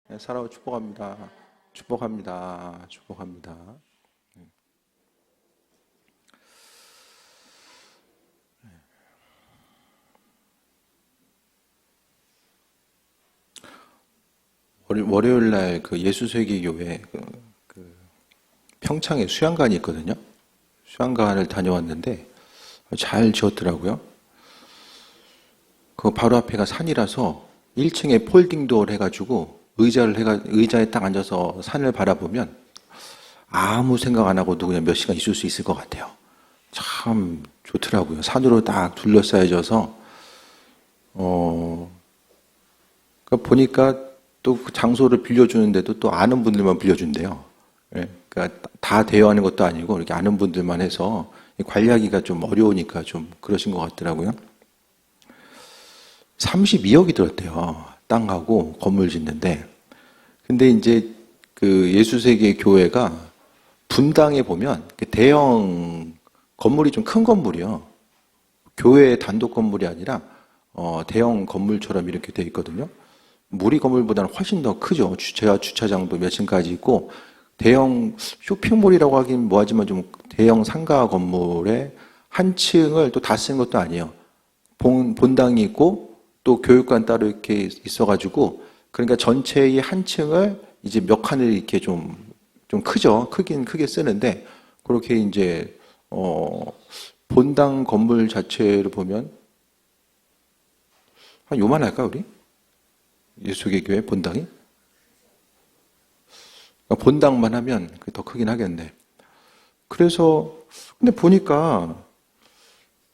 네, 사랑을 축복합니다. 축복합니다. 축복합니다. 월요일 날 그 예수세계교회 그 평창에 수양관이 있거든요. 수양관을 다녀왔는데 잘 지었더라고요. 그 바로 앞에가 산이라서 1층에 폴딩도어를 해가지고 의자에 딱 앉아서 산을 바라보면 아무 생각 안 하고도 그냥 몇 시간 있을 수 있을 것 같아요. 참 좋더라고요. 산으로 딱 둘러싸여져서 그러니까 보니까 또 그 장소를 빌려주는데도 또 아는 분들만 빌려준대요. 예, 그러니까 다 대여하는 것도 아니고 이렇게 아는 분들만 해서 관리하기가 좀 어려우니까 좀 그러신 것 같더라고요. 32억이 들었대요. 땅하고 건물 짓는데. 근데 이제 그 예수세계 교회가 분당에 보면 그 대형 건물이 좀 큰 건물이요. 교회 단독 건물이 아니라 대형 건물처럼 이렇게 돼 있거든요. 무리 건물보다는 훨씬 더 크죠. 주차장도 몇 층까지 있고 대형 쇼핑몰이라고 하긴 뭐하지만 좀 대형 상가 건물에 한 층을 또 다 쓴 것도 아니에요. 본당이 있고 또 교육관 따로 이렇게 있어가지고 그러니까 전체의 한 층을 이제 몇 칸을 이렇게 좀 크죠. 크게 쓰는데 그렇게 이제 본당 건물 자체를 보면 한 요만할까 우리? 예수계교회 본당이? 그러니까 본당만 하면 더 크긴 하겠네. 그래서 근데 보니까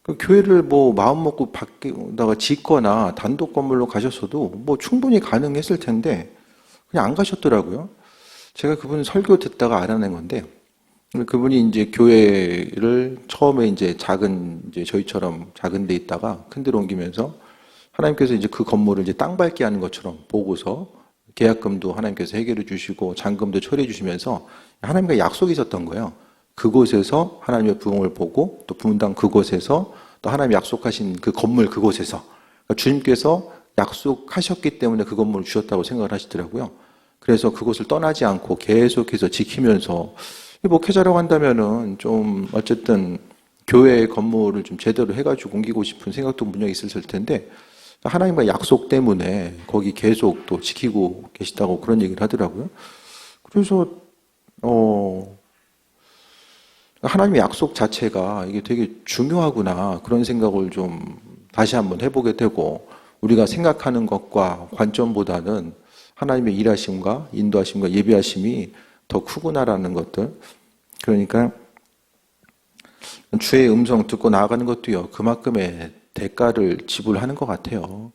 그 교회를 뭐 마음 먹고 밖에다가 짓거나 단독 건물로 가셨어도 뭐 충분히 가능했을 텐데 그냥 안 가셨더라고요. 제가 그분 설교 듣다가 알아낸 건데 그분이 이제 교회를 처음에 이제 이제 저희처럼 작은 데 있다가 큰 데로 옮기면서 하나님께서 이제 그 건물을 이제 땅 밟게 하는 것처럼 보고서 계약금도 하나님께서 해결해 주시고 잔금도 처리해 주시면서 하나님과 약속이 있었던 거예요. 그곳에서 하나님의 부흥을 보고 또 분당 그곳에서 또 하나님 약속하신 그 건물 그곳에서 그러니까 주님께서 약속하셨기 때문에 그 건물을 주셨다고 생각을 하시더라고요. 그래서 그곳을 떠나지 않고 계속해서 지키면서 목회자라고 한다면은 좀 어쨌든 교회 건물을 좀 제대로 해가지고 옮기고 싶은 생각도 분명히 있었을 텐데 하나님과 약속 때문에 거기 계속 또 지키고 계시다고 그런 얘기를 하더라고요. 그래서 하나님의 약속 자체가 이게 되게 중요하구나 그런 생각을 좀 다시 한번 해보게 되고 우리가 생각하는 것과 관점보다는 하나님의 일하심과 인도하심과 예비하심이 더 크구나라는 것들. 그러니까 주의 음성 듣고 나아가는 것도요 그만큼의 대가를 지불하는 것 같아요.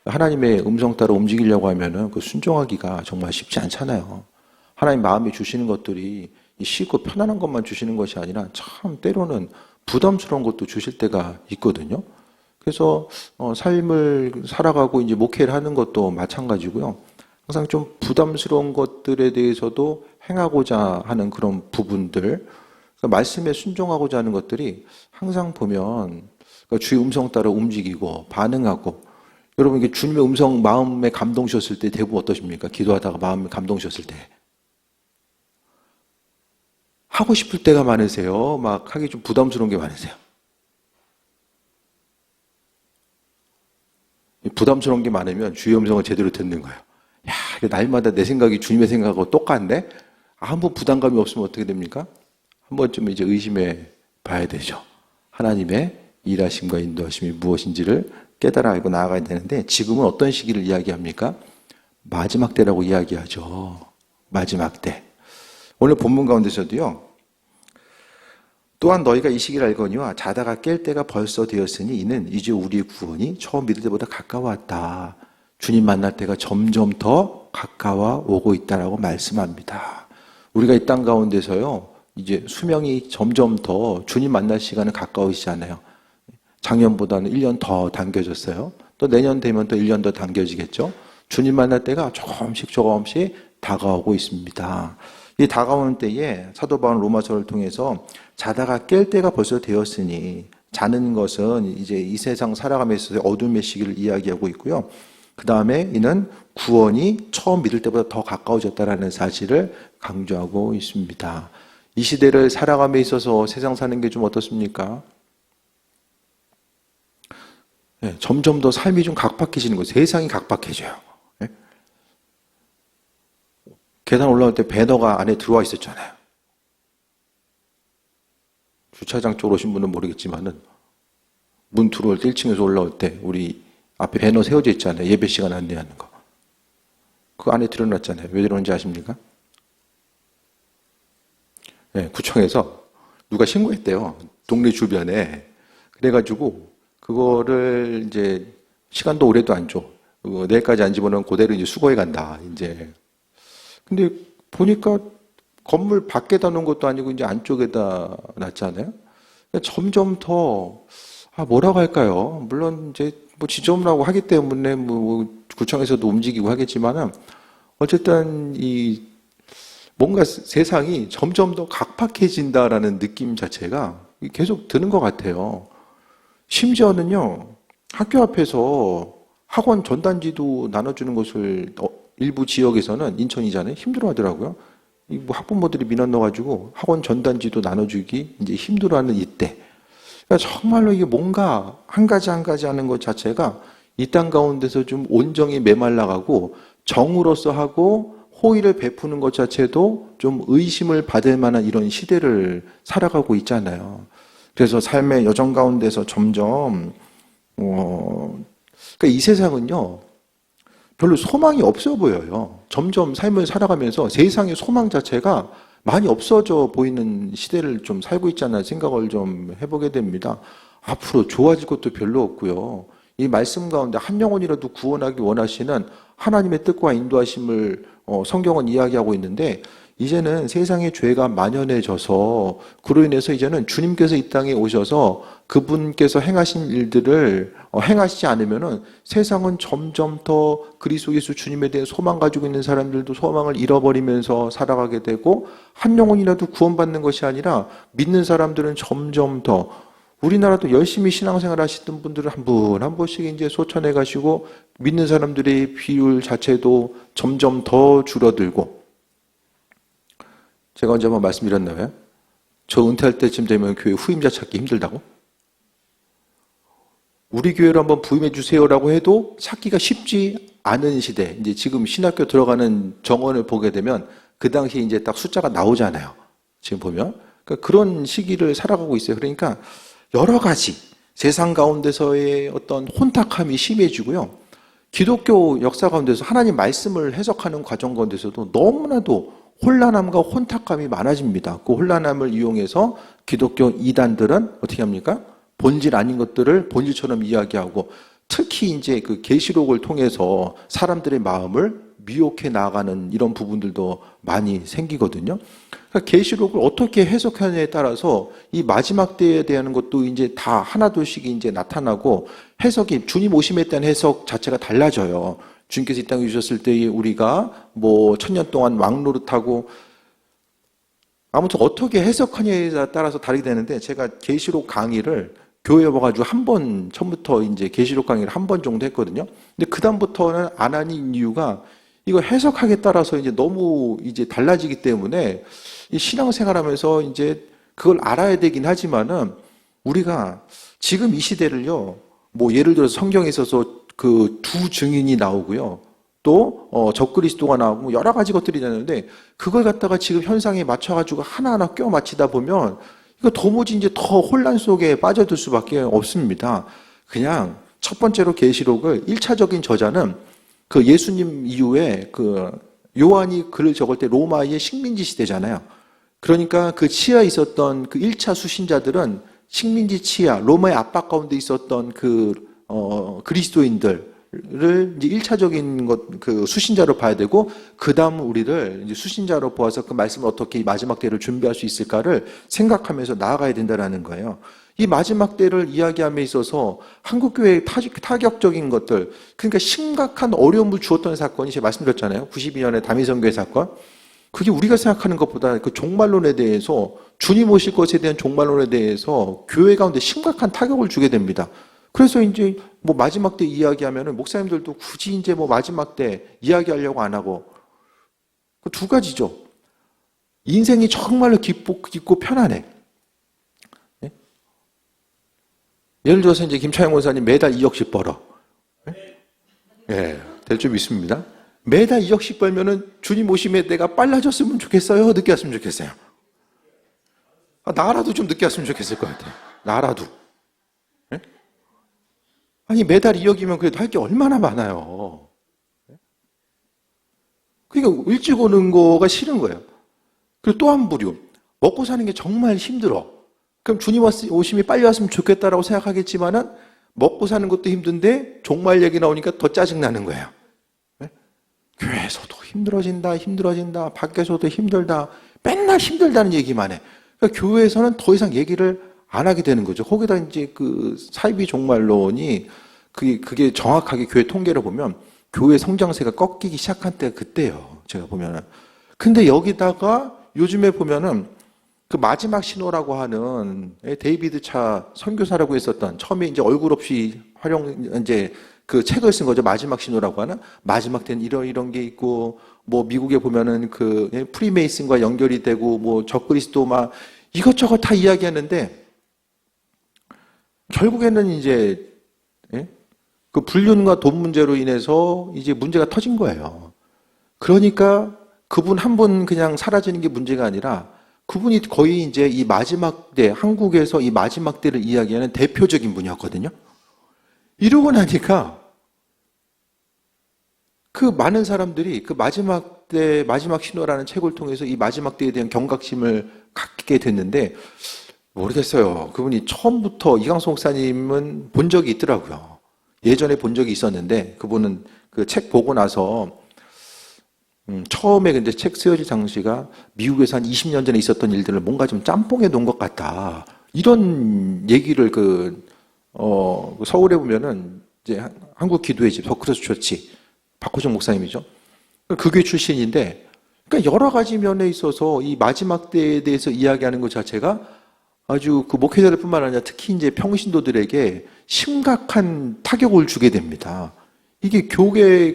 하나님의 음성 따라 움직이려고 하면은 그 순종하기가 정말 쉽지 않잖아요. 하나님 마음에 주시는 것들이 쉽고 편안한 것만 주시는 것이 아니라 참 때로는 부담스러운 것도 주실 때가 있거든요. 그래서 삶을 살아가고 이제 목회를 하는 것도 마찬가지고요. 항상 좀 부담스러운 것들에 대해서도 행하고자 하는 그런 부분들, 그러니까 말씀에 순종하고자 하는 것들이 항상 보면 그러니까 주의 음성 따라 움직이고 반응하고 여러분 이게 주님의 음성 마음에 감동 주셨을 때 대부분 어떠십니까? 기도하다가 마음에 감동 주셨을 때 하고 싶을 때가 많으세요? 막 하기 좀 부담스러운 게 많으세요? 부담스러운 게 많으면 주의 음성을 제대로 듣는 거예요. 야, 이게 날마다 내 생각이 주님의 생각하고 똑같네? 아무 부담감이 없으면 어떻게 됩니까? 한 번쯤 이제 의심해 봐야 되죠. 하나님의 일하심과 인도하심이 무엇인지를 깨달아 알고 나아가야 되는데 지금은 어떤 시기를 이야기합니까? 마지막 때라고 이야기하죠. 마지막 때. 오늘 본문 가운데서도요. 또한 너희가 이 시기를 알거니와 자다가 깰 때가 벌써 되었으니 이는 이제 우리의 구원이 처음 믿을 때보다 가까웠다. 주님 만날 때가 점점 더 가까워 오고 있다라고 말씀합니다. 우리가 이 땅 가운데서요. 이제 수명이 점점 더 주님 만날 시간은 가까우시잖아요. 작년보다는 1년 더 당겨졌어요. 또 내년 되면 또 1년 더 당겨지겠죠. 주님 만날 때가 조금씩 다가오고 있습니다. 이 다가오는 때에 사도 바울은 로마서를 통해서 자다가 깰 때가 벌써 되었으니 자는 것은 이제 이 세상 살아감에 있어서 어둠의 시기를 이야기하고 있고요. 그 다음에 이는 구원이 처음 믿을 때보다 더 가까워졌다라는 사실을 강조하고 있습니다. 이 시대를 살아감에 있어서 세상 사는 게 좀 어떻습니까? 네, 점점 더 삶이 좀 각박해지는 거예요. 세상이 각박해져요. 네? 계단 올라올 때 배너가 안에 들어와 있었잖아요. 주차장 쪽으로 오신 분은 모르겠지만은 문 들어올 때 1층에서 올라올 때 우리 앞에 배너 세워져 있잖아요. 예배 시간 안내하는 거. 그 안에 들어놨잖아요. 왜 들어오는지 아십니까? 네, 구청에서 누가 신고했대요. 동네 주변에. 그래가지고 그거를 이제 시간도 오래도 안 줘. 내일까지 안 집어넣으면 그대로 이제 수거해 간다. 이제. 근데 보니까 건물 밖에다 놓은 것도 아니고 이제 안쪽에다 놨잖아요. 점점 더 뭐라고 할까요? 물론 이제 뭐 지저분하고 하기 때문에 뭐 구청에서도 움직이고 하겠지만은 어쨌든 이 뭔가 세상이 점점 더 각박해진다라는 느낌 자체가 계속 드는 것 같아요. 심지어는요, 학교 앞에서 학원 전단지도 나눠주는 것을 일부 지역에서는 인천이잖아요. 힘들어 하더라고요. 뭐 학부모들이 민원 넣어가지고 학원 전단지도 나눠주기 이제 힘들어하는 이때. 그러니까 정말로 이게 뭔가 한 가지 한 가지 하는 것 자체가 이 땅 가운데서 좀 온정이 메말라가고 정으로서 하고 호의를 베푸는 것 자체도 좀 의심을 받을 만한 이런 시대를 살아가고 있잖아요. 그래서 삶의 여정 가운데서 점점 그러니까 이 세상은요 별로 소망이 없어 보여요. 점점 삶을 살아가면서 세상의 소망 자체가 많이 없어져 보이는 시대를 좀 살고 있잖아요. 생각을 좀 해보게 됩니다. 앞으로 좋아질 것도 별로 없고요. 이 말씀 가운데 한 영혼이라도 구원하기 원하시는 하나님의 뜻과 인도하심을 성경은 이야기하고 있는데 이제는 세상의 죄가 만연해져서 그로 인해서 이제는 주님께서 이 땅에 오셔서 그분께서 행하신 일들을 행하시지 않으면은 세상은 점점 더 그리스도 예수 주님에 대해 소망 가지고 있는 사람들도 소망을 잃어버리면서 살아가게 되고 한 영혼이라도 구원받는 것이 아니라 믿는 사람들은 점점 더 우리나라도 열심히 신앙생활 하시던 분들은 한 분 한 분씩 이제 소천해 가시고 믿는 사람들의 비율 자체도 점점 더 줄어들고 제가 언제 한번 말씀드렸나요? 저 은퇴할 때쯤 되면 교회 후임자 찾기 힘들다고? 우리 교회로 한번 부임해 주세요라고 해도 찾기가 쉽지 않은 시대. 이제 지금 신학교 들어가는 정원을 보게 되면 그 당시에 이제 딱 숫자가 나오잖아요. 지금 보면. 그러니까 그런 시기를 살아가고 있어요. 그러니까 여러 가지 세상 가운데서의 어떤 혼탁함이 심해지고요. 기독교 역사 가운데서 하나님 말씀을 해석하는 과정 가운데서도 너무나도 혼란함과 혼탁함이 많아집니다. 그 혼란함을 이용해서 기독교 이단들은 어떻게 합니까? 본질 아닌 것들을 본질처럼 이야기하고 특히 이제 그 계시록을 통해서 사람들의 마음을 미혹해 나가는 이런 부분들도 많이 생기거든요. 그러니까 계시록을 어떻게 해석하느냐에 따라서 이 마지막 때에 대한 것도 이제 다 하나둘씩 이제 나타나고 해석이 주님 오심에 대한 해석 자체가 달라져요. 주님께서 이 땅에 주셨을 때 우리가 뭐 1000년 동안 왕노릇하고 아무튼 어떻게 해석하냐에 따라서 다르게 되는데 제가 계시록 강의를 교회에 와가지고 한 번 처음부터 이제 계시록 강의를 한 번 정도 했거든요. 근데 그 다음부터는 안 하는 이유가 이거 해석하기에 따라서 이제 너무 이제 달라지기 때문에 이 신앙생활하면서 이제 그걸 알아야 되긴 하지만은 우리가 지금 이 시대를요, 뭐 예를 들어서 성경에 있어서 그 두 증인이 나오고요. 또 적그리스도가 나오고 여러 가지 것들이 나오는데 그걸 갖다가 지금 현상에 맞춰가지고 하나하나 껴 맞히다 보면 이거 도무지 이제 더 혼란 속에 빠져들 수밖에 없습니다. 그냥 첫 번째로 계시록을 1차적인 저자는 그 예수님 이후에 그 요한이 글을 적을 때 로마의 식민지 시대잖아요. 그러니까 그 치하에 있었던 그 1차 수신자들은 식민지 치하, 로마의 압박 가운데 있었던 그리스도인들을 이제 1차적인 그 수신자로 봐야 되고, 그 다음 우리를 이제 수신자로 보아서 그 말씀을 어떻게 마지막 때를 준비할 수 있을까를 생각하면서 나아가야 된다는 거예요. 이 마지막 때를 이야기함에 있어서 한국교회의 타격적인 것들, 그러니까 심각한 어려움을 주었던 사건이 제가 말씀드렸잖아요. 92년에 다미선교회 사건. 그게 우리가 생각하는 것보다 그 종말론에 대해서, 주님 오실 것에 대한 종말론에 대해서 교회 가운데 심각한 타격을 주게 됩니다. 그래서 이제 뭐 마지막 때 이야기하면은 목사님들도 굳이 이제 뭐 마지막 때 이야기하려고 안 하고 그 두 가지죠. 인생이 정말로 깊고 편안해. 예? 예를 들어서 이제 김차영 원사님 매달 2억씩 벌어. 예, 될 줄 믿습니다. 매달 2억씩 벌면은 주님 오심의 때가 빨라졌으면 좋겠어요? 늦게 왔으면 좋겠어요? 나라도 좀 늦게 왔으면 좋겠을 것 같아요. 나라도. 예? 아니, 매달 2억이면 그래도 할 게 얼마나 많아요. 그러니까 일찍 오는 거가 싫은 거예요. 그리고 또 한 부류. 먹고 사는 게 정말 힘들어. 그럼 주님 오심이 빨리 왔으면 좋겠다라고 생각하겠지만은 먹고 사는 것도 힘든데 종말 얘기 나오니까 더 짜증나는 거예요. 네? 교회에서도 힘들어진다. 밖에서도 힘들다. 맨날 힘들다는 얘기만 해. 그러니까 교회에서는 더 이상 얘기를 안 하게 되는 거죠. 거기다 이제 그 사이비 종말론이 그게 정확하게 교회 통계를 보면 교회 성장세가 꺾이기 시작한 때가 그때예요. 제가 보면은. 근데 여기다가 요즘에 보면은 그 마지막 신호라고 하는 데이비드 차 선교사라고 했었던 처음에 이제 얼굴 없이 이제 그 책을 쓴 거죠. 마지막 신호라고 하는 마지막 때는 이런 게 있고 뭐 미국에 보면은 그 프리메이슨과 연결이 되고 뭐 적그리스도 막 이것저것 다 이야기하는데 결국에는 이제 그 불륜과 돈 문제로 인해서 이제 문제가 터진 거예요. 그러니까 그분 한 분 그냥 사라지는 게 문제가 아니라 그분이 거의 이제 이 마지막 때, 한국에서 이 마지막 때를 이야기하는 대표적인 분이었거든요. 이러고 나니까 그 많은 사람들이 그 마지막 때, 마지막 신호라는 책을 통해서 이 마지막 때에 대한 경각심을 갖게 됐는데 모르겠어요. 그분이 처음부터 이강수 목사님은 본 적이 있더라고요. 예전에 본 적이 있었는데 그분은 그 책 보고 나서 처음에 근데 책 쓰여질 당시가 미국에서 한 20년 전에 있었던 일들을 뭔가 좀 짬뽕해 놓은 것 같다. 이런 얘기를 서울에 보면은 이제 한국 기도의 집, 더크로스 처치, 박호정 목사님이죠. 그 교회 출신인데, 그러니까 여러 가지 면에 있어서 이 마지막 때에 대해서 이야기하는 것 자체가 아주 그 목회자들 뿐만 아니라 특히 이제 평신도들에게 심각한 타격을 주게 됩니다. 이게 교계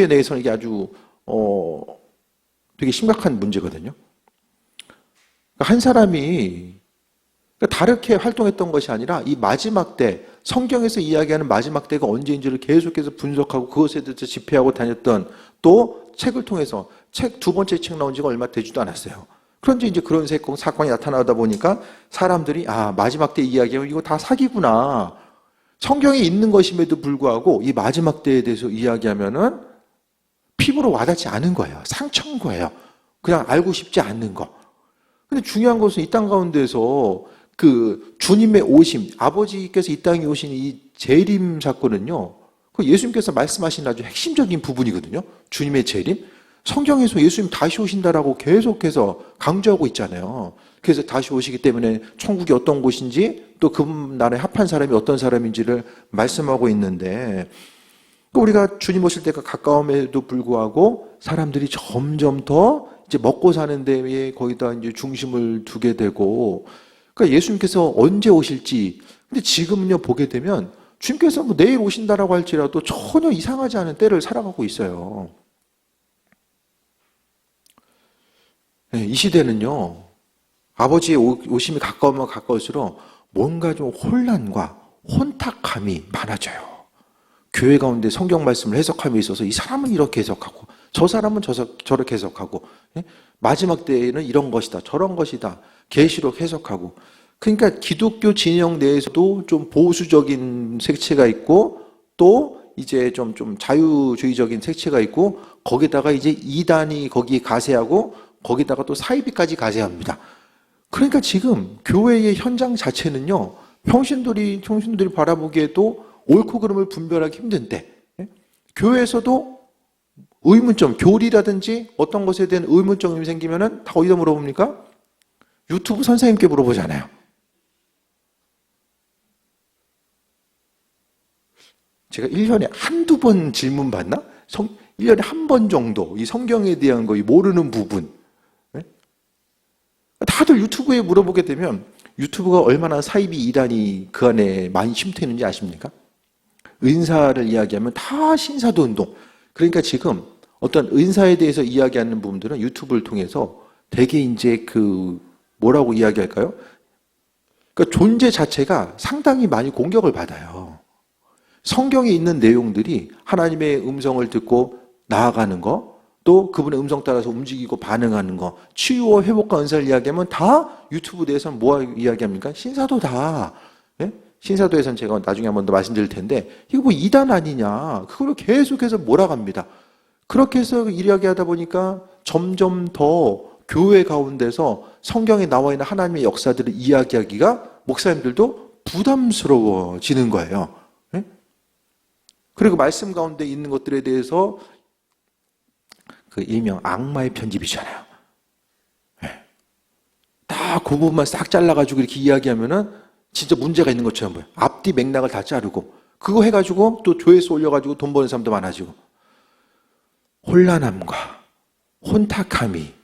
내에서는 이게 아주 되게 심각한 문제거든요. 그러니까 한 사람이 다르게 활동했던 것이 아니라 이 마지막 때, 성경에서 이야기하는 마지막 때가 언제인지를 계속해서 분석하고 그것에 대해서 집회하고 다녔던 또 책을 통해서 두 번째 책 나온 지가 얼마 되지도 않았어요. 그런데 이제 그런 사건이 나타나다 보니까 사람들이 마지막 때 이야기하면 이거 다 사기구나. 성경에 있는 것임에도 불구하고 이 마지막 때에 대해서 이야기하면은 피부로 와닿지 않은 거예요. 상처인 거예요. 그냥 알고 싶지 않는 거. 근데 중요한 것은 이 땅 가운데서 그 주님의 오심, 아버지께서 이 땅에 오신 이 재림 사건은요, 그 예수님께서 말씀하신 아주 핵심적인 부분이거든요. 주님의 재림. 성경에서 예수님 다시 오신다라고 계속해서 강조하고 있잖아요. 그래서 다시 오시기 때문에 천국이 어떤 곳인지 또 그 나라에 합한 사람이 어떤 사람인지를 말씀하고 있는데 우리가 주님 오실 때가 가까움에도 불구하고 사람들이 점점 더 이제 먹고 사는 데에 거기다 이제 중심을 두게 되고 그러니까 예수님께서 언제 오실지 근데 지금은요 보게 되면 주님께서 뭐 내일 오신다라고 할지라도 전혀 이상하지 않은 때를 살아가고 있어요. 네, 이 시대는요, 아버지의 오심이 가까우면 가까울수록 뭔가 좀 혼란과 혼탁함이 많아져요. 교회 가운데 성경 말씀을 해석함에 있어서 이 사람은 이렇게 해석하고, 저 사람은 저렇게 해석하고, 마지막 때에는 이런 것이다, 저런 것이다, 계시록 해석하고. 그러니까 기독교 진영 내에서도 좀 보수적인 색채가 있고, 또 이제 좀 자유주의적인 색채가 있고, 거기다가 이제 이단이 거기 가세하고, 거기다가 또 사이비까지 가세합니다. 그러니까 지금 교회의 현장 자체는요, 평신들이 바라보기에도 옳고 그름을 분별하기 힘든 때, 교회에서도 의문점, 교리라든지 어떤 것에 대한 의문점이 생기면은 다 어디다 물어봅니까? 유튜브 선생님께 물어보잖아요. 제가 1년에 한두 번 질문 받나? 1년에 한 번 정도 이 성경에 대한 거 모르는 부분 다들 유튜브에 물어보게 되면 유튜브가 얼마나 사이비 이단이 그 안에 많이 침투해 있는지 아십니까? 은사를 이야기하면 다 신사도 운동. 그러니까 지금 어떤 은사에 대해서 이야기하는 부분들은 유튜브를 통해서 되게 이제 뭐라고 이야기할까요? 그러니까 존재 자체가 상당히 많이 공격을 받아요. 성경에 있는 내용들이 하나님의 음성을 듣고 나아가는 거, 또 그분의 음성 따라서 움직이고 반응하는 거, 치유와 회복과 은사를 이야기하면 다 유튜브 내에서 뭐 이야기합니까? 신사도다. 예? 신사도에서는 제가 나중에 한 번 더 말씀드릴 텐데 이거 뭐 이단 아니냐. 그걸 계속해서 몰아갑니다. 그렇게 해서 이야기하다 보니까 점점 더 교회 가운데서 성경에 나와 있는 하나님의 역사들을 이야기하기가 목사님들도 부담스러워지는 거예요. 예? 그리고 말씀 가운데 있는 것들에 대해서 그 일명 악마의 편집이잖아요. 예. 다 그 부분만 싹 잘라가지고 이렇게 이야기하면은 진짜 문제가 있는 것처럼 보여요. 앞뒤 맥락을 다 자르고 그거 해가지고 또 조회수 올려가지고 돈 버는 사람도 많아지고 혼란함과 혼탁함이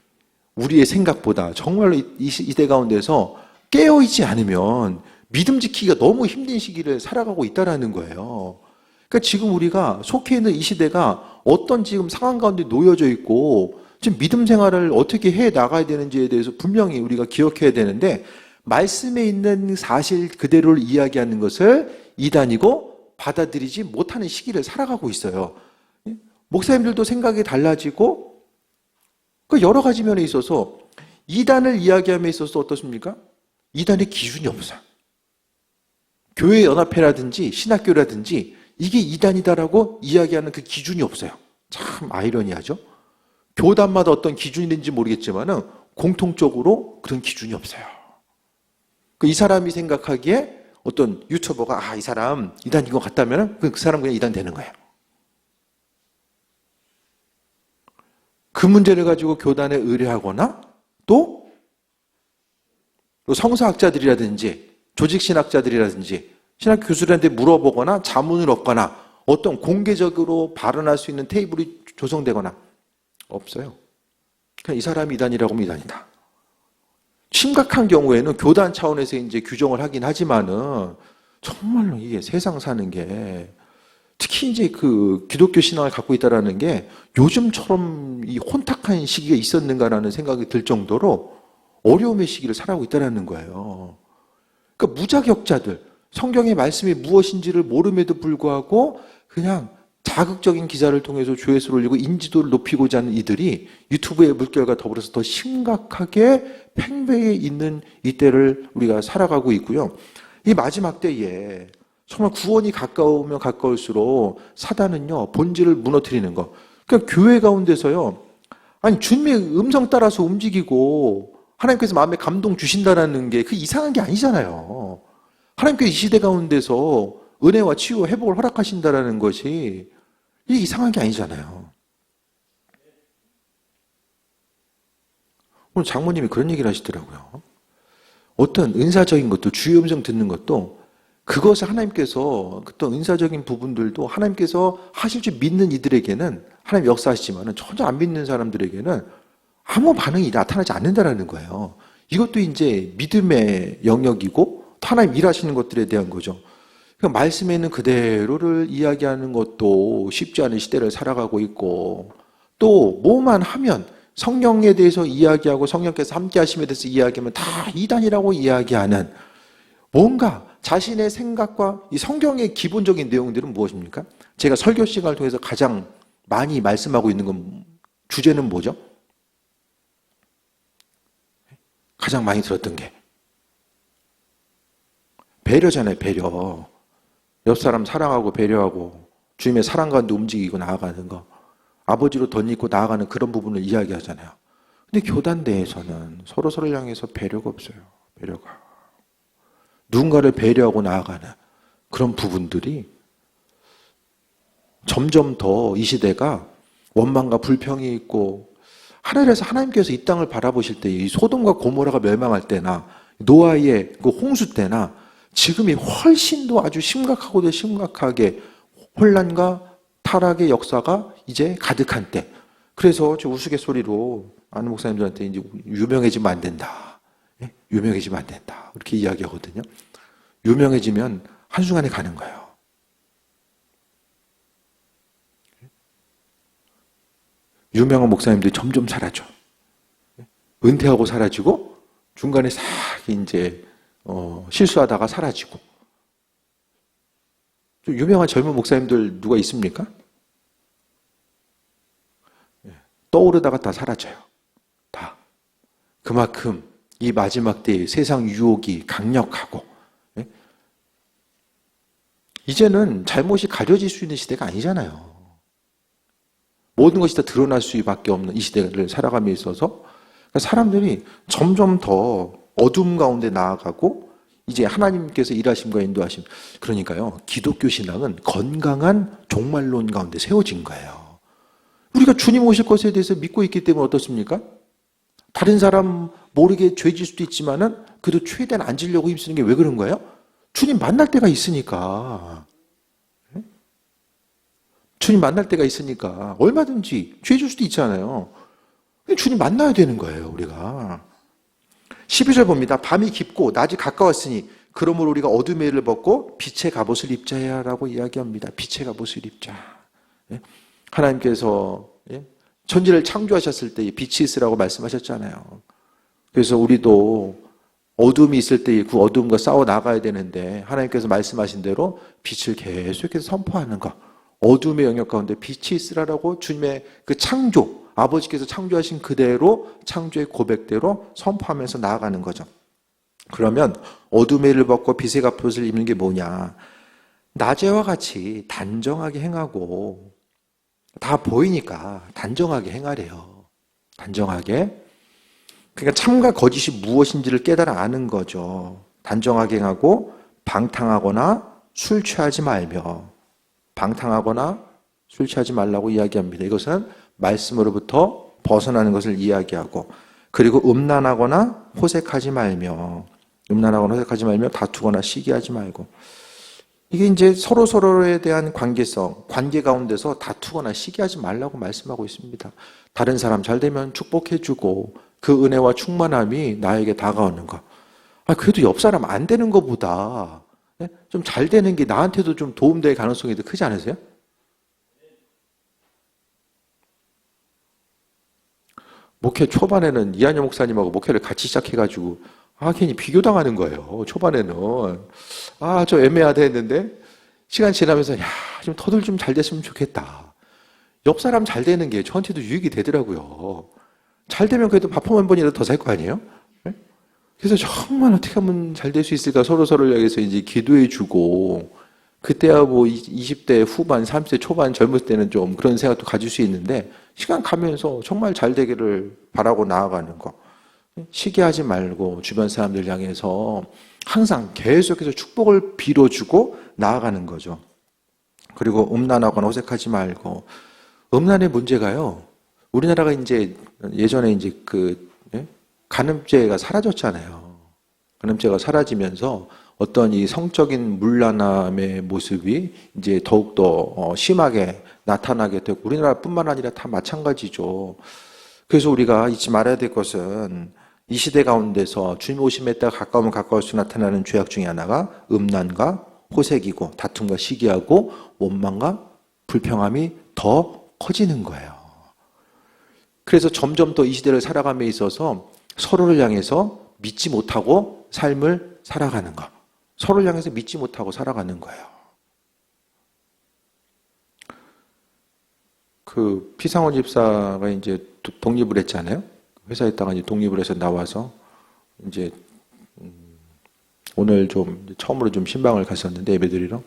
우리의 생각보다 정말로 이 시대 가운데서 깨어있지 않으면 믿음 지키기가 너무 힘든 시기를 살아가고 있다는 거예요. 그러니까 지금 우리가 속해 있는 이 시대가 어떤 지금 상황 가운데 놓여져 있고 지금 믿음 생활을 어떻게 해 나가야 되는지에 대해서 분명히 우리가 기억해야 되는데 말씀에 있는 사실 그대로를 이야기하는 것을 이단이고 받아들이지 못하는 시기를 살아가고 있어요. 목사님들도 생각이 달라지고 그 여러 가지 면에 있어서 이단을 이야기함에 있어서 어떻습니까? 이단의 기준이 없어요. 교회 연합회라든지 신학교라든지 이게 이단이다라고 이야기하는 그 기준이 없어요. 참 아이러니하죠. 교단마다 어떤 기준이 있는지 모르겠지만은 공통적으로 그런 기준이 없어요. 이 사람이 생각하기에 어떤 유튜버가 이 사람 이단인 것 같다면 그 사람 그냥 이단 되는 거예요. 그 문제를 가지고 교단에 의뢰하거나 또 성서학자들이라든지 조직신학자들이라든지 신학 교수들한테 물어보거나 자문을 얻거나 어떤 공개적으로 발언할 수 있는 테이블이 조성되거나 없어요. 그냥 이 사람이 이단이라고 하면 이단이다. 심각한 경우에는 교단 차원에서 이제 규정을 하긴 하지만은 정말로 이게 세상 사는 게 특히 이제 그 기독교 신앙을 갖고 있다라는 게 요즘처럼 이 혼탁한 시기가 있었는가라는 생각이 들 정도로 어려움의 시기를 살아가고 있다라는 거예요. 그러니까 무자격자들, 성경의 말씀이 무엇인지를 모름에도 불구하고 그냥 자극적인 기사를 통해서 조회수를 올리고 인지도를 높이고자 하는 이들이 유튜브의 물결과 더불어서 더 심각하게 팽배해 있는 이때를 우리가 살아가고 있고요. 이 마지막 때에 정말 구원이 가까우면 가까울수록 사단은요, 본질을 무너뜨리는 거. 그러니까 교회 가운데서요, 아니, 주님의 음성 따라서 움직이고 하나님께서 마음에 감동 주신다는 게 그 이상한 게 아니잖아요. 하나님께서 이 시대 가운데서 은혜와 치유와 회복을 허락하신다는 것이 이게 이상한 게 아니잖아요. 오늘 장모님이 그런 얘기를 하시더라고요. 어떤 은사적인 것도 주의 음성 듣는 것도 그것을 하나님께서 어떤 은사적인 부분들도 하나님께서 하실 줄 믿는 이들에게는 하나님 역사하시지만 전혀 안 믿는 사람들에게는 아무 반응이 나타나지 않는다는 거예요. 이것도 이제 믿음의 영역이고 하나님 일하시는 것들에 대한 거죠. 그러니까 말씀에 있는 그대로를 이야기하는 것도 쉽지 않은 시대를 살아가고 있고 또 뭐만 하면 성령에 대해서 이야기하고 성령께서 함께 하심에 대해서 이야기하면 다 이단이라고 이야기하는 뭔가 자신의 생각과 이 성경의 기본적인 내용들은 무엇입니까? 제가 설교 시간을 통해서 가장 많이 말씀하고 있는 건 주제는 뭐죠? 가장 많이 들었던 게 배려잖아요. 배려. 옆 사람 사랑하고 배려하고 주님의 사랑 가운데 움직이고 나아가는 거, 아버지로 덧입고 나아가는 그런 부분을 이야기하잖아요. 근데 교단 내에서는 서로를 향해서 배려가 없어요. 배려가. 누군가를 배려하고 나아가는 그런 부분들이 점점 더 이 시대가 원망과 불평이 있고 하늘에서 하나님께서 이 땅을 바라보실 때 이 소돔과 고모라가 멸망할 때나 노아의 그 홍수 때나 지금이 훨씬 더 아주 심각하고도 심각하게 혼란과 타락의 역사가 이제 가득한 때. 그래서 저 우스갯소리로 아는 목사님들한테 이제 유명해지면 안 된다. 유명해지면 안 된다. 그렇게 이야기하거든요. 유명해지면 한순간에 가는 거예요. 유명한 목사님들이 점점 사라져. 은퇴하고 사라지고 중간에 싹 이제 실수하다가 사라지고. 좀 유명한 젊은 목사님들 누가 있습니까? 떠오르다가 다 사라져요. 다. 그만큼 이 마지막 때에 세상 유혹이 강력하고, 이제는 잘못이 가려질 수 있는 시대가 아니잖아요. 모든 것이 다 드러날 수밖에 없는 이 시대를 살아감에 있어서 사람들이 점점 더 어둠 가운데 나아가고 이제 하나님께서 일하심과 인도하심. 그러니까요, 기독교 신앙은 건강한 종말론 가운데 세워진 거예요. 우리가 주님 오실 것에 대해서 믿고 있기 때문에 어떻습니까? 다른 사람 모르게 죄질 수도 있지만은 그래도 최대한 안 지려고 힘쓰는 게 왜 그런 거예요? 주님 만날 때가 있으니까. 주님 만날 때가 있으니까 얼마든지 죄질 수도 있잖아요. 주님 만나야 되는 거예요, 우리가. 12절 봅니다. 밤이 깊고 낮이 가까웠으니 그러므로 우리가 어둠의 일을 벗고 빛의 갑옷을 입자야라고 이야기합니다. 빛의 갑옷을 입자. 하나님께서 천지를 창조하셨을 때 빛이 있으라고 말씀하셨잖아요. 그래서 우리도 어둠이 있을 때 그 어둠과 싸워 나가야 되는데 하나님께서 말씀하신 대로 빛을 계속해서 선포하는 것. 어둠의 영역 가운데 빛이 있으라고 주님의 그 창조, 아버지께서 창조하신 그대로 창조의 고백대로 선포하면서 나아가는 거죠. 그러면 어둠의 일을 벗고 빛의 갑옷을 입는 게 뭐냐? 낮에와 같이 단정하게 행하고 다 보이니까 단정하게 행하래요. 단정하게. 그러니까 참과 거짓이 무엇인지를 깨달아 아는 거죠. 단정하게 행하고 방탕하거나 술 취하지 말며. 방탕하거나 술 취하지 말라고 이야기합니다. 이것은 말씀으로부터 벗어나는 것을 이야기하고, 그리고 음란하거나 호색하지 말며, 음란하거나 호색하지 말며 다투거나 시기하지 말고. 이게 이제 서로에 대한 관계성, 관계 가운데서 다투거나 시기하지 말라고 말씀하고 있습니다. 다른 사람 잘 되면 축복해주고 그 은혜와 충만함이 나에게 다가오는 것. 그래도 옆 사람 안 되는 것보다 좀 잘 되는 게 나한테도 좀 도움될 가능성이 더 크지 않으세요? 목회 초반에는 이한여 목사님하고 목회를 같이 시작해가지고 괜히 비교당하는 거예요. 초반에는 좀 애매하다 했는데 시간 지나면서 좀 터들 좀 잘 됐으면 좋겠다. 옆 사람 잘 되는 게 저한테도 유익이 되더라고요. 잘 되면 그래도 밥 한 번이라도 더 살 거 아니에요? 그래서 정말 어떻게 하면 잘 될 수 있을까 서로를 위해서 이제 기도해주고, 그때야 뭐 20대 후반, 30대 초반 젊을 때는 좀 그런 생각도 가질 수 있는데 시간 가면서 정말 잘 되기를 바라고 나아가는 거. 시기하지 말고 주변 사람들 향해서 항상 계속해서 축복을 빌어주고 나아가는 거죠. 그리고 음란하거나 호색하지 말고. 음란의 문제가요, 우리나라가 이제 예전에 이제 간음죄가 사라졌잖아요. 간음죄가 사라지면서 어떤 이 성적인 문란함의 모습이 이제 더욱더 심하게 나타나게 되고, 우리나라뿐만 아니라 다 마찬가지죠. 그래서 우리가 잊지 말아야 될 것은 이 시대 가운데서 주님 오심에 따라 가까우면 가까울수록 나타나는 죄악 중에 하나가 음란과 호색이고 다툼과 시기하고 원망과 불평함이 더 커지는 거예요. 그래서 점점 더 이 시대를 살아감에 있어서 서로를 향해서 믿지 못하고 삶을 살아가는 것. 서로를 향해서 믿지 못하고 살아가는 거예요. 피상원 집사가 이제 독립을 했잖아요. 회사에 있다가 이제 독립을 해서 나와서 이제 오늘 좀 처음으로 좀 신방을 갔었는데 예배드리러.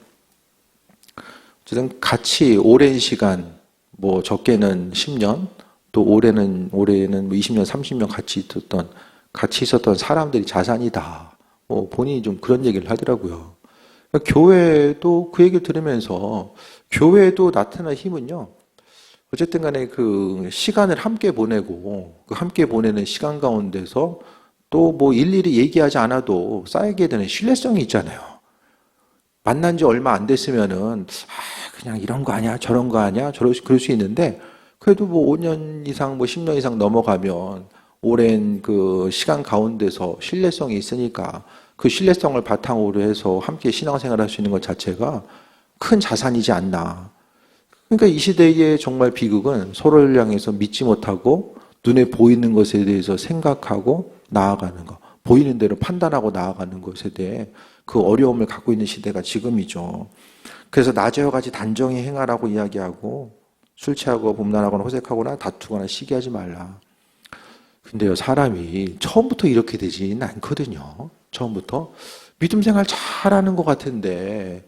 어쨌든 같이 오랜 시간, 뭐 적게는 10년, 또 올해는 뭐 20년, 30년 같이 있었던 사람들이 자산이다. 본인이 좀 그런 얘기를 하더라고요. 그러니까 교회도 그 얘기를 들으면서 교회도 나타날 힘은요, 어쨌든 간에 그 시간을 함께 보내고 그 함께 보내는 시간 가운데서 또 뭐 일일이 얘기하지 않아도 쌓이게 되는 신뢰성이 있잖아요. 만난 지 얼마 안 됐으면은 그냥 이런 거 아니야, 저런 거 아니야, 그럴 수 있는데, 그래도 뭐 5년 이상, 뭐 10년 이상 넘어가면 오랜 그 시간 가운데서 신뢰성이 있으니까 그 신뢰성을 바탕으로 해서 함께 신앙생활을 할 수 있는 것 자체가 큰 자산이지 않나. 그러니까 이 시대의 정말 비극은 서로를 향해서 믿지 못하고 눈에 보이는 것에 대해서 생각하고 나아가는 것, 보이는 대로 판단하고 나아가는 것에 대해 그 어려움을 갖고 있는 시대가 지금이죠. 그래서 낮에와 같이 단정히 행하라고 이야기하고 술 취하고 범람하거나 호색하거나 다투거나 시기하지 말라. 근데요, 사람이 처음부터 이렇게 되지는 않거든요. 처음부터. 믿음 생활 잘하는 것 같은데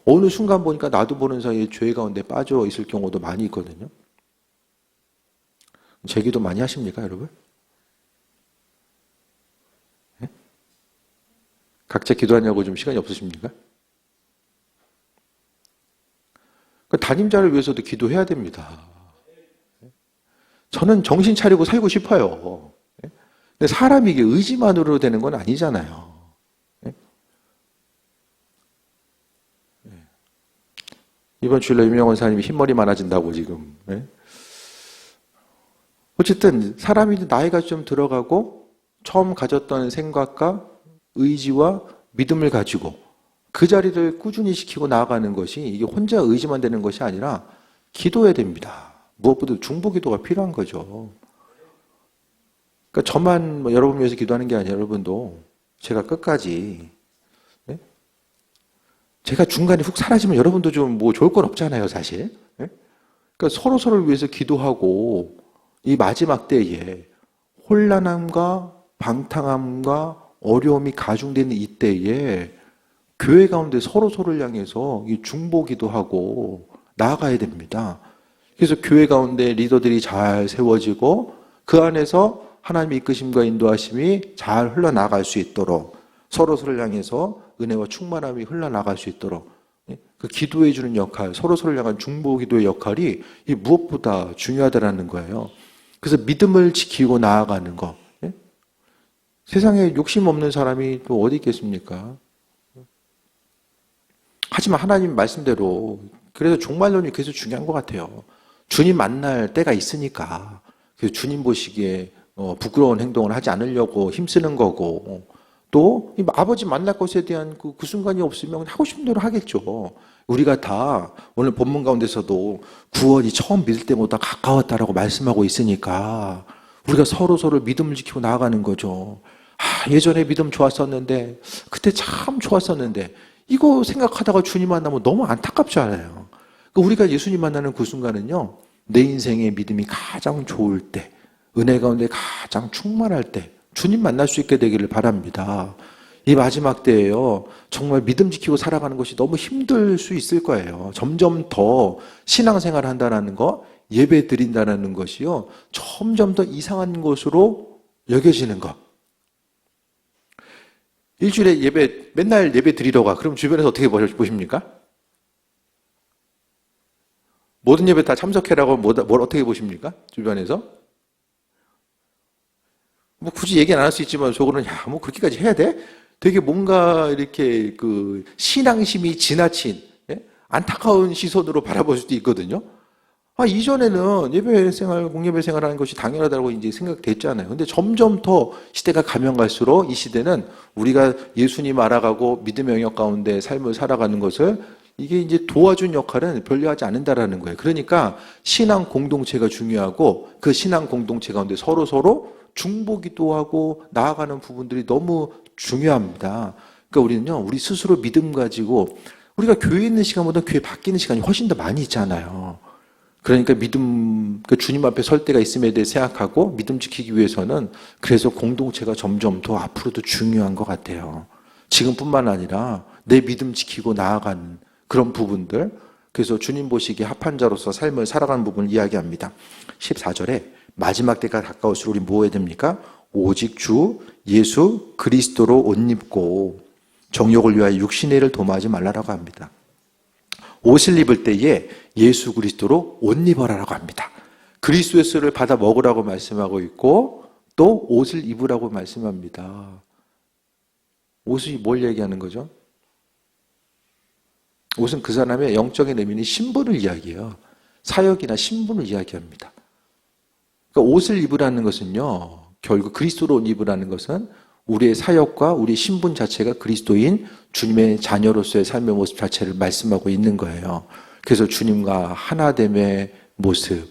어느 순간 보니까 나도 모르는 사이에 죄 가운데 빠져 있을 경우도 많이 있거든요. 제기도 많이 하십니까, 여러분? 네? 각자 기도하냐고 좀 시간이 없으십니까? 담임자를 위해서도 기도해야 됩니다. 저는 정신 차리고 살고 싶어요. 근데 사람이 이게 의지만으로 되는 건 아니잖아요. 이번 주일에 유명원 사님이 흰머리 많아진다고 지금. 어쨌든 사람이 나이가 좀 들어가고 처음 가졌던 생각과 의지와 믿음을 가지고 그 자리를 꾸준히 지키고 나아가는 것이 이게 혼자 의지만 되는 것이 아니라 기도해야 됩니다. 무엇보다 중보기도가 필요한 거죠. 그러니까 저만 여러분 위해서 기도하는 게 아니라 여러분도 제가 끝까지 제가 중간에 훅 사라지면 여러분도 좀 뭐 좋을 건 없잖아요, 사실. 그러니까 서로서로를 위해서 기도하고 이 마지막 때에 혼란함과 방탕함과 어려움이 가중되는 이때에 교회 가운데 서로서로를 향해서 이 중보기도하고 나아가야 됩니다. 그래서 교회 가운데 리더들이 잘 세워지고 그 안에서 하나님의 이끄심과 인도하심이 잘 흘러나갈 수 있도록 서로서로를 향해서 은혜와 충만함이 흘러나갈 수 있도록 그 기도해 주는 역할, 서로서로를 향한 중보기도의 역할이 이 무엇보다 중요하다는 거예요. 그래서 믿음을 지키고 나아가는 거. 세상에 욕심 없는 사람이 또 어디 있겠습니까? 하지만 하나님 말씀대로 그래서 종말론이 그래서 중요한 것 같아요. 주님 만날 때가 있으니까 그래서 주님 보시기에 부끄러운 행동을 하지 않으려고 힘쓰는 거고 또 아버지 만날 것에 대한 그 순간이 없으면 하고 싶은 대로 하겠죠. 우리가 다 오늘 본문 가운데서도 구원이 처음 믿을 때보다 가까웠다라고 말씀하고 있으니까 우리가 서로서로 믿음을 지키고 나아가는 거죠. 예전에 믿음 좋았었는데 그때 참 좋았었는데 이거 생각하다가 주님 만나면 너무 안타깝지 않아요. 우리가 예수님 만나는 그 순간은요, 내 인생의 믿음이 가장 좋을 때, 은혜 가운데 가장 충만할 때 주님 만날 수 있게 되기를 바랍니다. 이 마지막 때에요, 정말 믿음 지키고 살아가는 것이 너무 힘들 수 있을 거예요. 점점 더 신앙생활 한다는 거, 예배 드린다는 것이요, 점점 더 이상한 것으로 여겨지는 것. 일주일에 예배, 맨날 예배 드리러 가. 그럼 주변에서 어떻게 보십니까? 모든 예배 다 참석해라고 뭘 어떻게 보십니까? 주변에서? 뭐 굳이 얘기는 안 할 수 있지만 저거는 뭐 그렇게까지 해야 돼? 되게 뭔가 이렇게 그 신앙심이 지나친 안타까운 시선으로 바라볼 수도 있거든요. 이전에는 예배 생활, 공예배 생활하는 것이 당연하다고 이제 생각됐잖아요. 근데 점점 더 시대가 가면 갈수록 이 시대는 우리가 예수님 알아가고 믿음의 영역 가운데 삶을 살아가는 것을 이게 이제 도와준 역할은 별로 하지 않는다라는 거예요. 그러니까 신앙 공동체가 중요하고 그 신앙 공동체 가운데 서로 중보기도 하고 나아가는 부분들이 너무 중요합니다. 그러니까 우리는요, 우리 스스로 믿음 가지고 우리가 교회에 있는 시간보다 교회 밖에 있는 시간이 훨씬 더 많이 있잖아요. 그러니까 믿음, 주님 앞에 설 때가 있음에 대해 생각하고 믿음 지키기 위해서는 그래서 공동체가 점점 더 앞으로도 중요한 것 같아요. 지금뿐만 아니라 내 믿음 지키고 나아가는 그런 부분들, 그래서 주님 보시기에 합한 자로서 삶을 살아가는 부분을 이야기합니다. 14절에 마지막 때가 가까울수록 우리 뭐 해야 됩니까? 오직 주 예수 그리스도로 옷 입고 정욕을 위하여 육신의 일을 도모하지 말라라고 합니다. 옷을 입을 때에 예수 그리스도로 옷 입어라라고 합니다. 그리스도의 쇠를 받아 먹으라고 말씀하고 있고 또 옷을 입으라고 말씀합니다. 옷이 뭘 얘기하는 거죠? 옷은 그 사람의 영적인 의미는 신분을 이야기해요. 사역이나 신분을 이야기합니다. 그러니까 옷을 입으라는 것은요, 결국 그리스도로 옷 입으라는 것은 우리의 사역과 우리 신분 자체가 그리스도인 주님의 자녀로서의 삶의 모습 자체를 말씀하고 있는 거예요. 그래서 주님과 하나됨의 모습.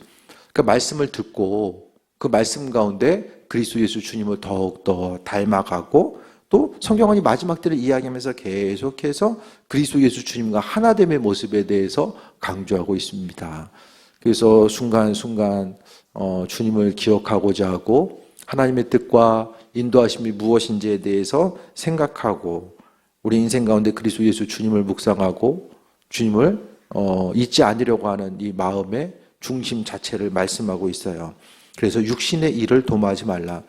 그 말씀을 듣고 그 말씀 가운데 그리스도 예수 주님을 더욱더 닮아가고 또 성경은 이 마지막 때를 이야기하면서 계속해서 그리스도 예수 주님과 하나됨의 모습에 대해서 강조하고 있습니다. 그래서 순간순간 주님을 기억하고자 하고 하나님의 뜻과 인도하심이 무엇인지에 대해서 생각하고 우리 인생 가운데 그리스도 예수 주님을 묵상하고 주님을 잊지 않으려고 하는 이 마음의 중심 자체를 말씀하고 있어요. 그래서 육신의 일을 도모하지 말라.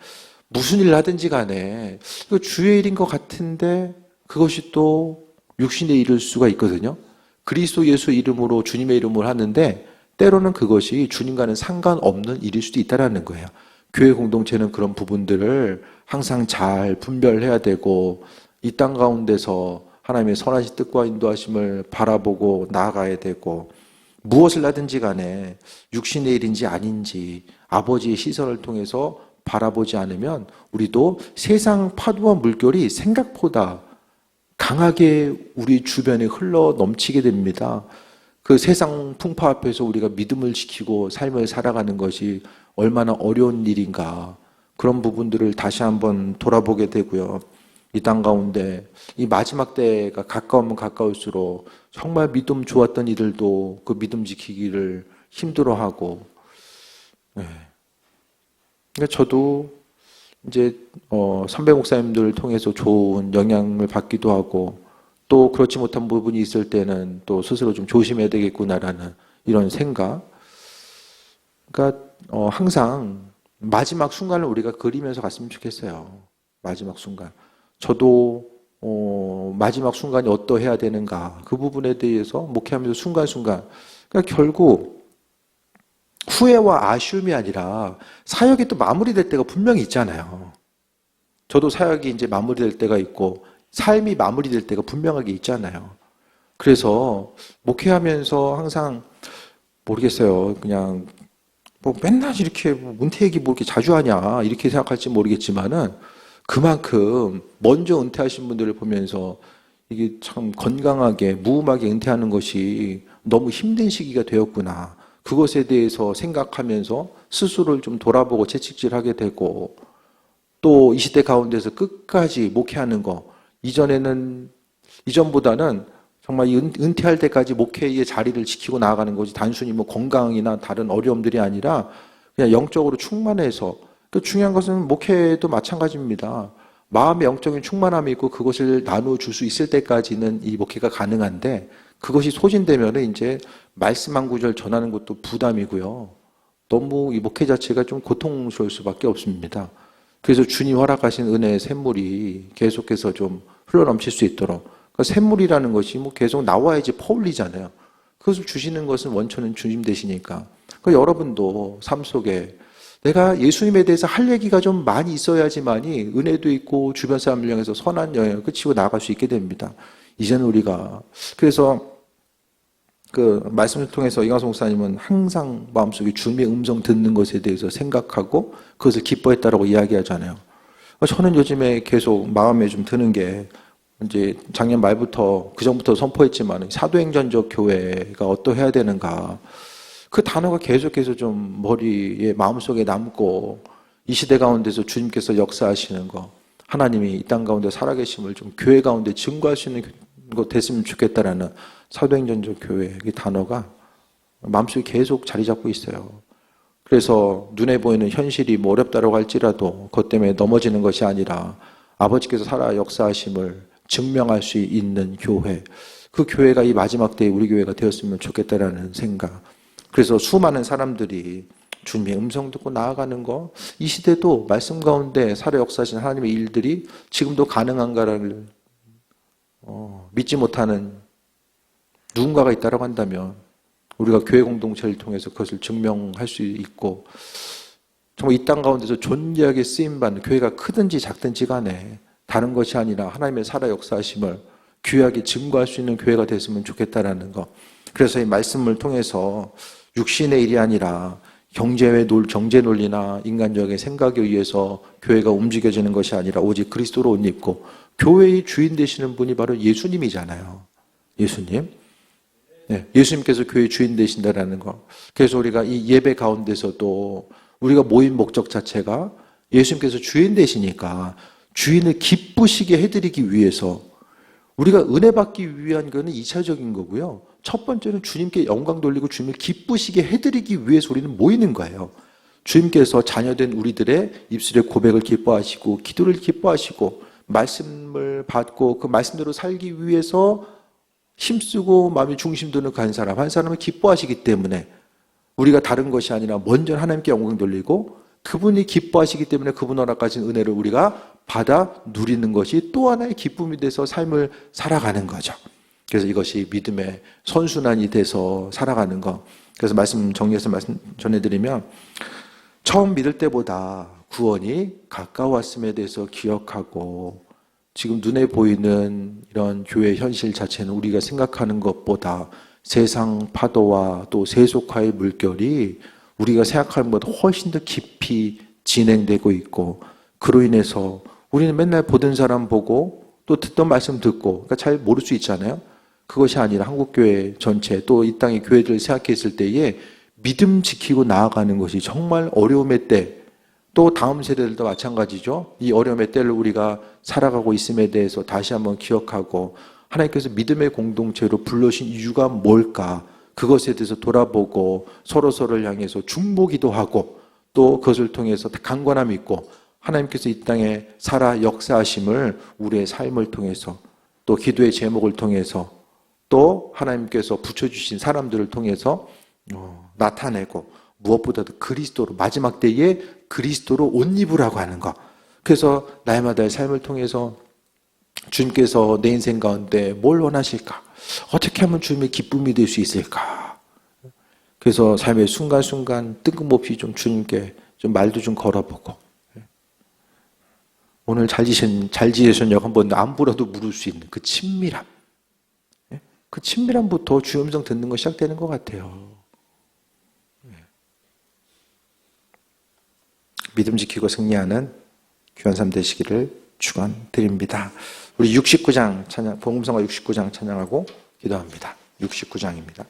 무슨 일을 하든지 간에 이거 주의 일인 것 같은데 그것이 또 육신의 일일 수가 있거든요. 그리스도 예수 이름으로 주님의 이름을 하는데 때로는 그것이 주님과는 상관없는 일일 수도 있다는 거예요. 교회 공동체는 그런 부분들을 항상 잘 분별해야 되고 이 땅 가운데서 하나님의 선하신 뜻과 인도하심을 바라보고 나아가야 되고 무엇을 하든지 간에 육신의 일인지 아닌지 아버지의 시선을 통해서 바라보지 않으면 우리도 세상 파도와 물결이 생각보다 강하게 우리 주변에 흘러 넘치게 됩니다. 그 세상 풍파 앞에서 우리가 믿음을 지키고 삶을 살아가는 것이 얼마나 어려운 일인가 그런 부분들을 다시 한번 돌아보게 되고요. 이 땅 가운데 이 마지막 때가 가까우면 가까울수록 정말 믿음 좋았던 이들도 그 믿음 지키기를 힘들어하고 그러니까 저도 이제 선배 목사님들을 통해서 좋은 영향을 받기도 하고 또 그렇지 못한 부분이 있을 때는 또 스스로 좀 조심해야 되겠구나라는 이런 생각. 그러니까 항상 마지막 순간을 우리가 그리면서 갔으면 좋겠어요. 마지막 순간. 저도 마지막 순간이 어떠해야 되는가 그 부분에 대해서 목회하면서 순간순간 그러니까 결국 후회와 아쉬움이 아니라 사역이 또 마무리될 때가 분명히 있잖아요. 저도 사역이 이제 마무리될 때가 있고 삶이 마무리될 때가 분명하게 있잖아요. 그래서 목회하면서 항상 모르겠어요. 그냥 뭐 맨날 이렇게 은퇴 얘기 뭐 이렇게 자주 하냐 이렇게 생각할지 모르겠지만은 그만큼 먼저 은퇴하신 분들을 보면서 이게 참 건강하게 무음하게 은퇴하는 것이 너무 힘든 시기가 되었구나. 그것에 대해서 생각하면서 스스로를 좀 돌아보고 채찍질하게 되고 또 이 시대 가운데서 끝까지 목회하는 거 이전보다는 정말 은퇴할 때까지 목회의 자리를 지키고 나아가는 것이 단순히 뭐 건강이나 다른 어려움들이 아니라 그냥 영적으로 충만해서 또 중요한 것은 목회도 마찬가지입니다. 마음의 영적인 충만함이 있고 그것을 나누어 줄 수 있을 때까지는 이 목회가 가능한데 그것이 소진되면 이제 말씀 한 구절 전하는 것도 부담이고요. 너무 이 목회 자체가 좀 고통스러울 수밖에 없습니다. 그래서 주님 허락하신 은혜의 샘물이 계속해서 좀 흘러넘칠 수 있도록 그러니까 샘물이라는 것이 뭐 계속 나와야지 퍼올리잖아요. 그것을 주시는 것은 원천은 주님 되시니까 그러니까 여러분도 삶 속에 내가 예수님에 대해서 할 얘기가 좀 많이 있어야지만이 은혜도 있고 주변 사람을 향해서 선한 영향을 끼치고 나아갈 수 있게 됩니다. 이제는 우리가 그래서 그 말씀을 통해서 이광수 목사님은 항상 마음속에 주님의 음성 듣는 것에 대해서 생각하고 그것을 기뻐했다라고 이야기하잖아요. 저는 요즘에 계속 마음에 좀 드는 게 이제 작년 말부터 그 전부터 선포했지만 사도행전적 교회가 어떠해야 되는가 그 단어가 계속해서 좀 머리에 마음속에 남고 이 시대 가운데서 주님께서 역사하시는 거 하나님이 이 땅 가운데 살아계심을 좀 교회 가운데 증거할 수 있는 것 됐으면 좋겠다라는 사도행전적 교회 이 단어가 마음속에 계속 자리 잡고 있어요. 그래서 눈에 보이는 현실이 뭐 어렵다고 할지라도 그것 때문에 넘어지는 것이 아니라 아버지께서 살아 역사하심을 증명할 수 있는 교회 그 교회가 이 마지막 때에 우리 교회가 되었으면 좋겠다라는 생각 그래서 수많은 사람들이 주님의 음성 듣고 나아가는 거, 이 시대도 말씀 가운데 살아 역사하신 하나님의 일들이 지금도 가능한가를 믿지 못하는 누군가가 있다고 한다면 우리가 교회 공동체를 통해서 그것을 증명할 수 있고 정말 이 땅 가운데서 존귀하게 쓰임받는 교회가 크든지 작든지 간에 다른 것이 아니라 하나님의 살아 역사하심을 귀하게 증거할 수 있는 교회가 됐으면 좋겠다라는 거. 그래서 이 말씀을 통해서 육신의 일이 아니라 경제 논리나 인간적인 생각에 의해서 교회가 움직여지는 것이 아니라 오직 그리스도로 옷 입고 교회의 주인 되시는 분이 바로 예수님이잖아요. 예수님. 네, 예수님께서 교회의 주인 되신다라는 거. 그래서 우리가 이 예배 가운데서도 우리가 모인 목적 자체가 예수님께서 주인 되시니까 주인을 기쁘시게 해드리기 위해서 우리가 은혜 받기 위한 것은 2차적인 거고요. 첫 번째는 주님께 영광 돌리고 주님을 기쁘시게 해드리기 위해서 우리는 모이는 거예요. 주님께서 자녀된 우리들의 입술의 고백을 기뻐하시고 기도를 기뻐하시고 말씀을 받고 그 말씀대로 살기 위해서 힘쓰고 마음의 중심도는 간 사람 한 사람을 기뻐하시기 때문에 우리가 다른 것이 아니라 먼저 하나님께 영광 돌리고 그분이 기뻐하시기 때문에 그분 허락하신 은혜를 우리가 받아 누리는 것이 또 하나의 기쁨이 돼서 삶을 살아가는 거죠. 그래서 이것이 믿음의 선순환이 돼서 살아가는 것. 그래서 정리해서 말씀 전해드리면 처음 믿을 때보다 구원이 가까웠음에 대해서 기억하고 지금 눈에 보이는 이런 교회 현실 자체는 우리가 생각하는 것보다 세상 파도와 또 세속화의 물결이 우리가 생각하는 것보다 훨씬 더 깊이 진행되고 있고 그로 인해서 우리는 맨날 보던 사람 보고 또 듣던 말씀 듣고 그러니까 잘 모를 수 있잖아요. 그것이 아니라 한국교회 전체 또 이 땅의 교회들을 생각했을 때에 믿음 지키고 나아가는 것이 정말 어려움의 때 또 다음 세대들도 마찬가지죠. 이 어려움의 때를 우리가 살아가고 있음에 대해서 다시 한번 기억하고 하나님께서 믿음의 공동체로 불러신 이유가 뭘까? 그것에 대해서 돌아보고 서로서로를 향해서 중보기도 하고 또 그것을 통해서 강건함이 있고 하나님께서 이 땅에 살아 역사하심을 우리의 삶을 통해서 또 기도의 제목을 통해서 또 하나님께서 붙여주신 사람들을 통해서 나타내고 무엇보다도 그리스도로 마지막 때에 그리스도로 옷 입으라고 하는 것. 그래서 날마다의 삶을 통해서 주님께서 내 인생 가운데 뭘 원하실까? 어떻게 하면 주님의 기쁨이 될 수 있을까? 그래서 삶의 순간순간 뜬금없이 좀 주님께 좀 말도 좀 걸어보고 오늘 잘 지내셨냐고 한번 안부라도 물을 수 있는 그 친밀함. 그 친밀함부터 주의 음성 듣는 거 시작되는 것 같아요. 믿음 지키고 승리하는 귀한 삶 되시기를 축원드립니다. 우리 69장 찬양, 복음성가 69장 찬양하고 기도합니다. 69장입니다.